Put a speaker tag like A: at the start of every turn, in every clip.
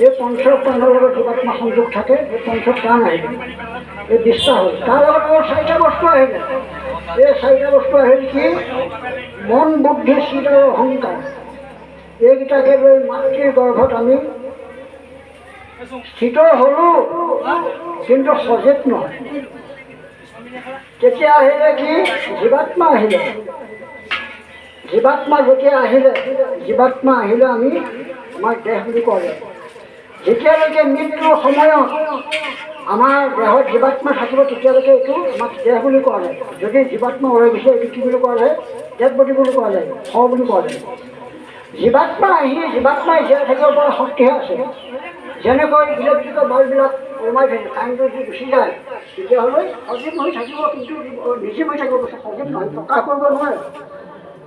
A: এই পঞ্চপ্ৰাণৰ লগত জীৱাত্মা সংযোগ থাকে। এই পঞ্চপ্ৰাণ আহিলে, এই বিশ্বাস হ'ল। তাৰ লগত আৰু চাৰিটা বস্তু আহিলে। এই চাৰিটা বস্তু আহিল কি? মন, বুদ্ধি, চিত আৰু অহংকাৰ। এইকেইটাকে লৈ মাতৃৰ গৰ্ভত আমি স্থিত হ'লোঁ, কিন্তু সজীৱ নহয়। তেতিয়া আহিলে কি? জীৱাত্মা আহিলে। জীৱাত্মা যেতিয়া আহিলে, জীৱাত্মা আহিলে আমি আমাৰ দেহ বুলি কোৱা যায়। যেতিয়ালৈকে মৃত্যুৰ সময়ত আমাৰ দেহত জীৱাত্মা থাকিব, তেতিয়ালৈকে এইটো আমাক দেহ বুলি কোৱা যায়। যদি জীৱাত্মা ওলাই গৈছে, এইটো কি বুলি কোৱা যায়? ডেড বডি বুলি কোৱা যায়, বুলি কোৱা যায়। জীৱাত্মা জীৱাত্মাই জীয়াই থাকিব পৰা শক্তিহে আছে। যেনেকৈ ইলেক্ট্ৰিকৰ বাল্ববিলাক কমাই থাকে, কাৰেণ্টটো যদি গুচি যায়, তেতিয়াহ'লে সজীৱ হৈ থাকিব, কিন্তু নিজে হৈ থাকিব, সজীৱ নহয়, প্ৰকাশ কৰিব নোৱাৰে।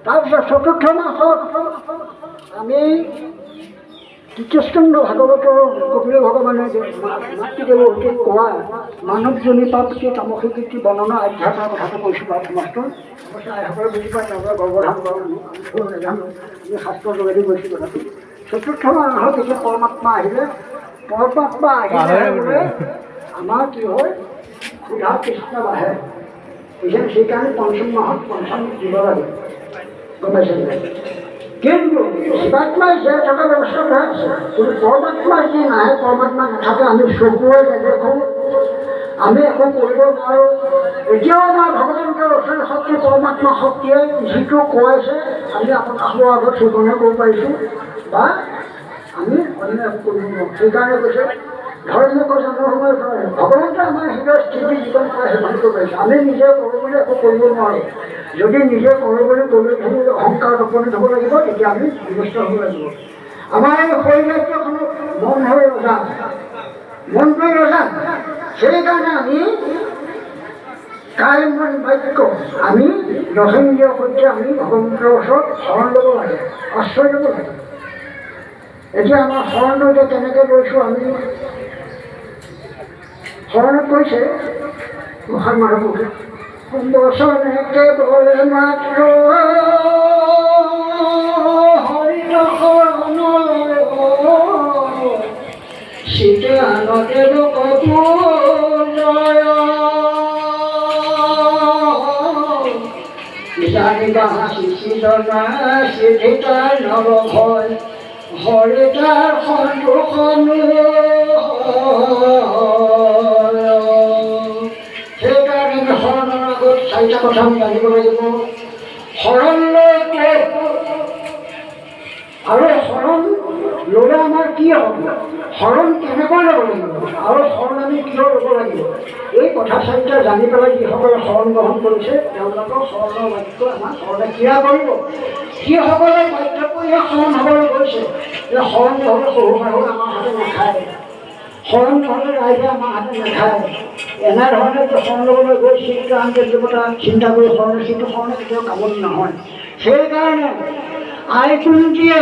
A: তাৰপিছত চতুৰ্থ মাসত আমি তৃতীয়স্কন্ধ ভাগৱতৰ কপিল ভগৱানে মাতৃদেৱৰ সৈতে কোৱা মানৱজনী প্ৰাপ্তি তামসী কীৰ্তি বৰ্ণনা আধ্যাত্মৰ কথাটো কৈছোঁ বাৰু সমস্ত। অৱশ্যে আইসকলে বুজি পায়, তেওঁলোকে গৰ্ভধাৰণ কৰোঁ, আমি নাজানো, আমি শাস্ত্ৰৰ যোগেদি কৈছোঁ কথাটো। চতুৰ্থ মাহত যেতিয়া পৰমাত্মা আহিলে, পৰমাত্মা আহিলে আমাৰ কি হয়? ক্ষুধা তৃষ্ণা বাঢ়ে। সেইকাৰণে পঞ্চম মাহত পঞ্চম দিব লাগে, গম পাইছে? কিন্তু জীৱাত্মাই জীয়াই থকা ব্যৱস্থা হৈ আছে, কিন্তু পৰমাত্মা যি নাহে, পৰমাত্মা নাথাকে, আমি চকুৰে নেদেখোঁ, আমি একো কৰিব নোৱাৰোঁ। এতিয়াও আমাৰ ভগৱন্তৰ অসীম শক্তি, পৰমাত্মা শক্তিয়ে যিটো খুৱাইছে, আমি আপোনালোকৰ আগত সেইকাৰণে কৰিব পাৰিছোঁ, বা আমি অন্য একো কৰিব নোৱাৰোঁ। সেইকাৰণে কৈছে ধৰ্মক জন্মসময় ভগৱন্তে আমাৰ হৃদয় স্থিতি জীৱন কৰা সিদ্ধান্ত কৰিব পাৰিছে। আমি নিজে কৰোঁ বুলি একো কৰিব নোৱাৰোঁ। যদি নিজে কৰোঁ বুলি ক'লে অহংকাৰত উপনীত হ'ব লাগিব, তেতিয়া আমি বিনষ্ট হ'ব লাগিব। আমাৰ এই শৰীৰখনত মন হৈ ৰজা, মনটোৱে ৰজা। সেইকাৰণে আমি কায় মন বাক্য আমি দশইন্দ্ৰিয়ৰ সৈতে আমি ভগৱন্তৰ ওচৰত শৰণ ল'ব লাগে, আশ্ৰয় ল'ব লাগে। এতিয়া আমাৰ শৰণটো এতিয়া কেনেকৈ লৈছোঁ? আমি শৰণত কৈছে গোসাঁই মাধৱপুৰে, বচনেকে বলে মাত্ৰ হৰিত শৰণ চিতে আনদেৱ কপুজয় জানিবা শিশিজনা সিদ্ধিতাৰ নৱভয় হৰি তাৰ সন্তোষণ। সেইকাৰণে আমি শৰণৰ আগত চাৰিটা কথা আমি জানিব লাগিব। শৰণ লৈ আৰু শৰণ ল'লে আমাৰ কি হ'ব? শৰণ কেনেকৈ ল'ব লাগিব আৰু শৰণ আমি কিয় ল'ব লাগিব? এই কথা চাৰিটা জানি পেলাই যিসকলে শৰণ গ্ৰহণ কৰিছে, তেওঁলোকৰ শৰণৰ বাক্য আমাৰ শৰণে ক্ৰিয়া কৰিব। যিসকলে বাধ্য কৰিয়ে শৰণ হ'বলৈ গৈছে, যে শৰণ নহ'লে সৰু মানুহ আমাৰ হাতে নাখায়, শৰণ নহ'লে ৰাইজে আমাৰ হাতে নাখায়, এনেধৰণে শৰণ ল'বলৈ গৈ চিন্তা আন্তৰ্যতা চিন্তা কৰি শৰণ, কিন্তু শৰণে কেতিয়াও কামত নহয়। সেইকাৰণে আই কুন্তীয়ে